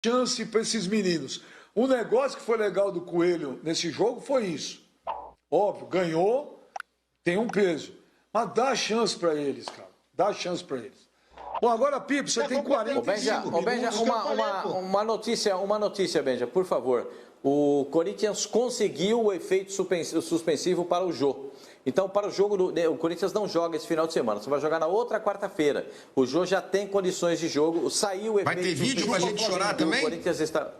chance para esses meninos. O negócio que foi legal do Coelho nesse jogo foi isso. Óbvio, ganhou, tem um peso. Mas dá chance para eles, cara. Dá chance para eles. Bom, agora, Pipo, você tem 45 minutos. Uma notícia, Benja, por favor. O Corinthians conseguiu o efeito suspensivo para o Jô. Então, para o jogo, o Corinthians não joga esse final de semana. Você vai jogar na outra quarta-feira. O Jô já tem condições de jogo. Saiu o efeito suspensivo. Vai ter vídeo pra gente chorar também? O Corinthians está...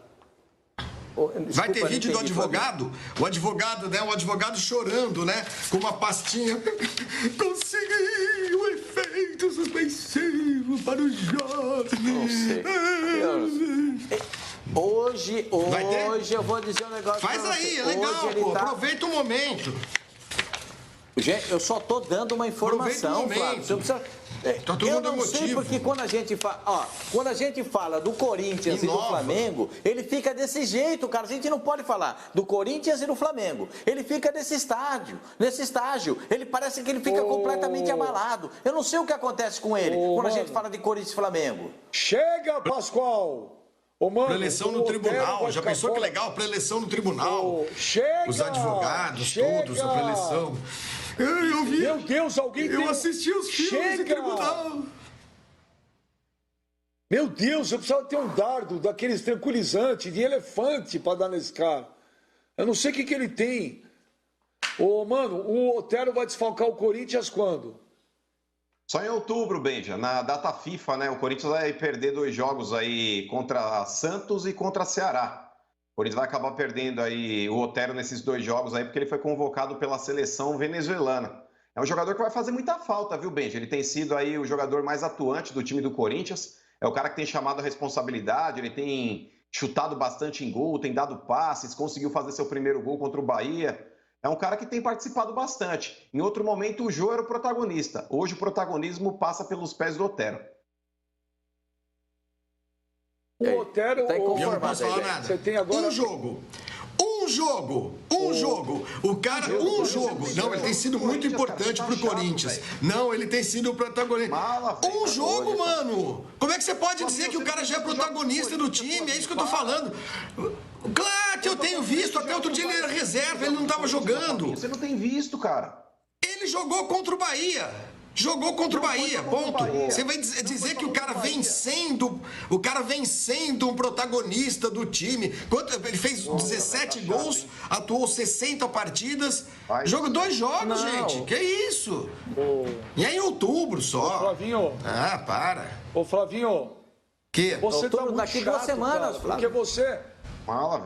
Desculpa, vai ter vídeo do advogado? O advogado, né? O advogado chorando, né? Com uma pastinha. Consegui o efeito suspensivo para o Jô. Não sei. Hoje eu vou dizer um negócio. Faz aí, é legal, pô. Aproveita o momento. Gente, eu só tô dando uma informação, Flávio. Você precisa... Eu não sei porque quando a gente fala do Corinthians e do Flamengo, ele fica desse jeito, cara. A gente não pode falar do Corinthians e do Flamengo. Ele fica nesse estágio. Ele parece que ele fica completamente abalado. Eu não sei o que acontece com ele quando a gente fala de Corinthians e Flamengo. Chega, Pascoal! Preleção no tribunal, já pensou que legal? Preleção no tribunal. Chega! Os advogados, todos, a preleção. Eu vi. Meu Deus, eu assisti os filmes no tribunal. Meu Deus, eu precisava ter um dardo daqueles tranquilizantes de elefante para dar nesse cara. Eu não sei o que ele tem. Mano, o Otero vai desfalcar o Corinthians quando? Só em outubro, Benja, na data FIFA, né? O Corinthians vai perder 2 jogos aí contra Santos e contra Ceará. O Corinthians vai acabar perdendo aí o Otero nesses 2 jogos aí, porque ele foi convocado pela seleção venezuelana. É um jogador que vai fazer muita falta, viu, Benja? Ele tem sido aí o jogador mais atuante do time do Corinthians. É o cara que tem chamado a responsabilidade, ele tem chutado bastante em gol, tem dado passes, conseguiu fazer seu primeiro gol contra o Bahia. É um cara que tem participado bastante. Em outro momento, o Jô era o protagonista. Hoje, o protagonismo passa pelos pés do Otero. O Otero... Eu não posso falar nada. Você tem agora... Um jogo. O cara, um jogo. Não, ele tem sido muito importante pro Corinthians. Não, ele tem sido o protagonista. Um jogo, mano. Como é que você pode dizer que o cara já é protagonista do time? É isso que eu tô falando. Claro que eu tenho visto. Até outro dia ele era reserva, ele não tava jogando. Você não tem visto, cara. Ele jogou contra o Bahia. Jogou contra o Bahia, ponto. Você vai dizer que o cara vem sendo um protagonista do time. Ele fez 17 gols, atuou 60 partidas. Jogou 2 jogos, gente. Que isso? E é em outubro só. Flavinho. Ah, para. Ô, Flavinho. Que? Você tá muito daqui chato, 2 semanas, cara, porque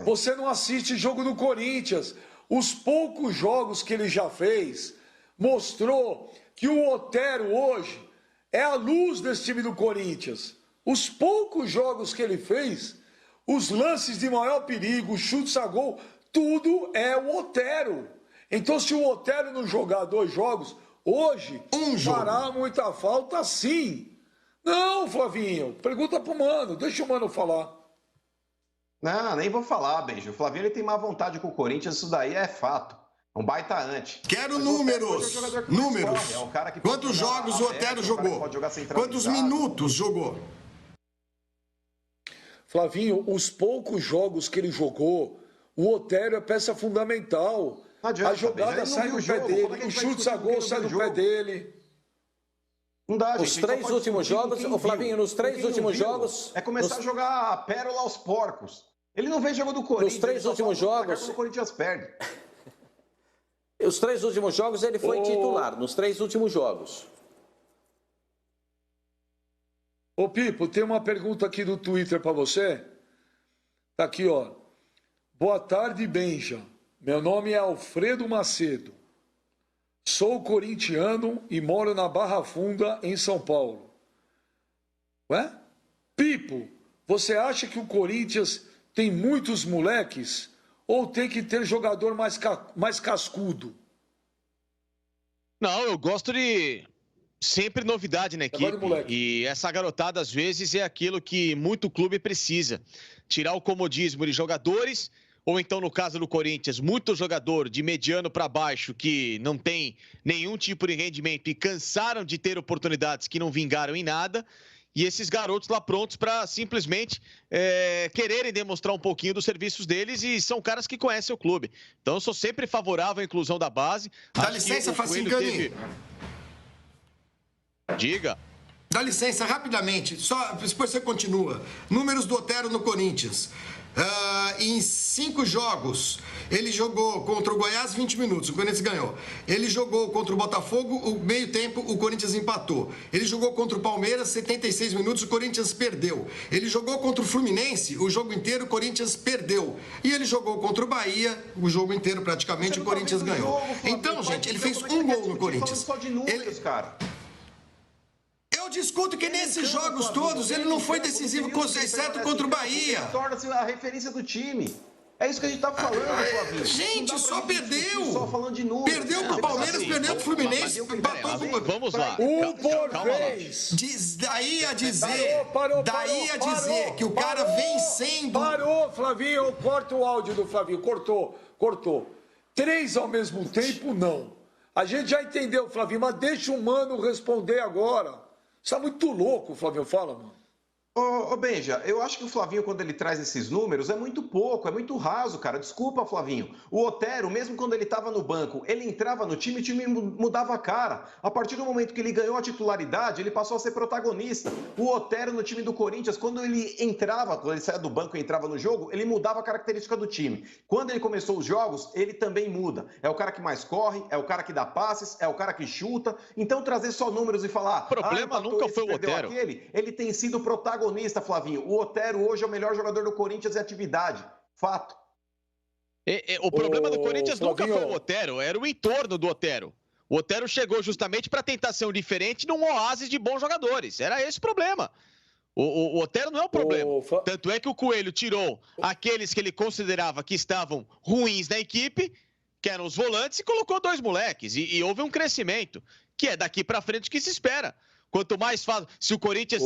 você não assiste jogo do Corinthians. Os poucos jogos que ele já fez mostrou que o Otero hoje é a luz desse time do Corinthians. Os poucos jogos que ele fez, os lances de maior perigo, os chutes a gol, tudo é o Otero. Então, se o Otero não jogar 2 jogos, hoje, fará muita falta sim. Não, Flavinho, pergunta pro Mano, deixa o Mano falar. Não, nem vou falar, Benjo. O Flavinho ele tem má vontade com o Corinthians, isso daí é fato. Um baita ante. Quero números. Números. Quantos jogos o Otero jogou? Quantos minutos jogou? Flavinho, os poucos jogos que ele jogou, o Otero é peça fundamental. A jogada sai do pé dele, os chutes a gol saem do pé dele. Não dá, gente. Os 3 últimos jogos, ô Flavinho, nos 3 últimos jogos... É começar a jogar a pérola aos porcos. Ele não vem jogando do Corinthians. Nos 3 últimos jogos... O Corinthians perde. Os 3 últimos jogos ele foi titular, nos 3 últimos jogos. Ô Pipo, tem uma pergunta aqui do Twitter para você. Tá aqui, ó. Boa tarde, Benja. Meu nome é Alfredo Macedo. Sou corintiano e moro na Barra Funda, em São Paulo. Ué? Pipo, você acha que o Corinthians tem muitos moleques? Ou tem que ter jogador mais cascudo? Não, eu gosto de sempre novidade na equipe. E essa garotada, às vezes, é aquilo que muito clube precisa. Tirar o comodismo de jogadores, ou então, no caso do Corinthians, muito jogador de mediano para baixo que não tem nenhum tipo de rendimento e cansaram de ter oportunidades que não vingaram em nada. e esses garotos lá prontos para simplesmente quererem demonstrar um pouquinho dos serviços deles, e são caras que conhecem o clube. Então eu sou sempre favorável à inclusão da base. Dá licença, Facingani. Diga. Dá licença, rapidamente, só depois você continua. Números do Otero no Corinthians. Em 5 jogos, ele jogou contra o Goiás 20 minutos, o Corinthians ganhou. Ele jogou contra o Botafogo, o meio tempo, o Corinthians empatou. Ele jogou contra o Palmeiras, 76 minutos, o Corinthians perdeu. Ele jogou contra o Fluminense, o jogo inteiro, o Corinthians perdeu. E ele jogou contra o Bahia, o jogo inteiro praticamente, o Corinthians ganhou. Então, gente, ele fez um gol no Corinthians. Só de números, cara. Eu discuto que nesses jogos todos ele não foi decisivo, exceto contra o Bahia. Torna-se a referência do time. É isso que a gente tá falando, Flavinho. Gente, só perdeu. Só falando de números. Perdeu pro Palmeiras, perdeu pro Fluminense, empatou com... Vamos lá. Por vez. Daí a dizer, que o cara vem sendo... Parou, Flavinho, corta o áudio do Flavinho, cortou. 3 ao mesmo tempo, não. A gente já entendeu, Flavinho, mas deixa o Mano responder agora. Você tá muito louco, Flavinho, fala, mano. Ô, Benja, eu acho que o Flavinho, quando ele traz esses números, é muito pouco, é muito raso, cara. Desculpa, Flavinho. O Otero, mesmo quando ele estava no banco, ele entrava no time e o time mudava a cara. A partir do momento que ele ganhou a titularidade, ele passou a ser protagonista. O Otero no time do Corinthians, quando ele saia do banco e entrava no jogo, ele mudava a característica do time. Quando ele começou os jogos, ele também muda. É o cara que mais corre, é o cara que dá passes, é o cara que chuta. Então, trazer só números e falar... O problema nunca foi o Otero. Ele tem sido protagonista, Flavinho. O Otero hoje é o melhor jogador do Corinthians em atividade. Fato. O problema do Corinthians nunca foi o Otero, era o entorno do Otero. O Otero chegou justamente para tentar ser um diferente num oásis de bons jogadores. Era esse o problema. O Otero não é o problema. Tanto é que o Coelho tirou aqueles que ele considerava que estavam ruins na equipe, que eram os volantes, e colocou 2 moleques. E houve um crescimento, que é daqui para frente que se espera. Quanto mais fácil, se o Corinthians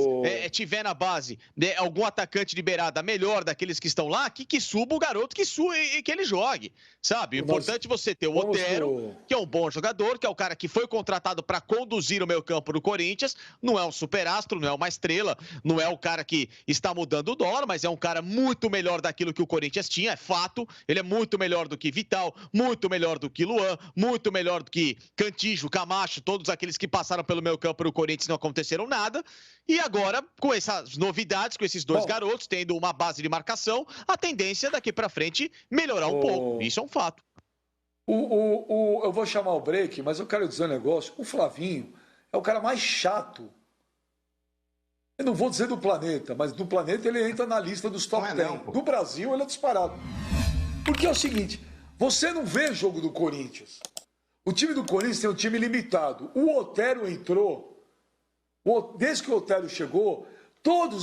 tiver na base algum atacante de beirada melhor daqueles que estão lá, que suba o garoto e que ele jogue, sabe? O importante é você ter o Otero, que é um bom jogador, que é o cara que foi contratado para conduzir o meio-campo do Corinthians, não é um superastro, não é uma estrela, não é o cara que está mudando o dólar, mas é um cara muito melhor daquilo que o Corinthians tinha, é fato. Ele é muito melhor do que Vital, muito melhor do que Luan, muito melhor do que Cantillo, Camacho, todos aqueles que passaram pelo meio-campo do Corinthians não aconteceram nada, e agora, com essas novidades, com esses 2 garotos, tendo uma base de marcação, a tendência daqui para frente melhorar um pouco. Isso é um fato. Eu vou chamar o break, mas eu quero dizer um negócio. O Flavinho é o cara mais chato. Eu não vou dizer do planeta, mas do planeta ele entra na lista dos top 10. Do Brasil ele é disparado. Porque é o seguinte, você não vê jogo do Corinthians. O time do Corinthians tem um time limitado. O Otero entrou. Desde que o Otero chegou, todos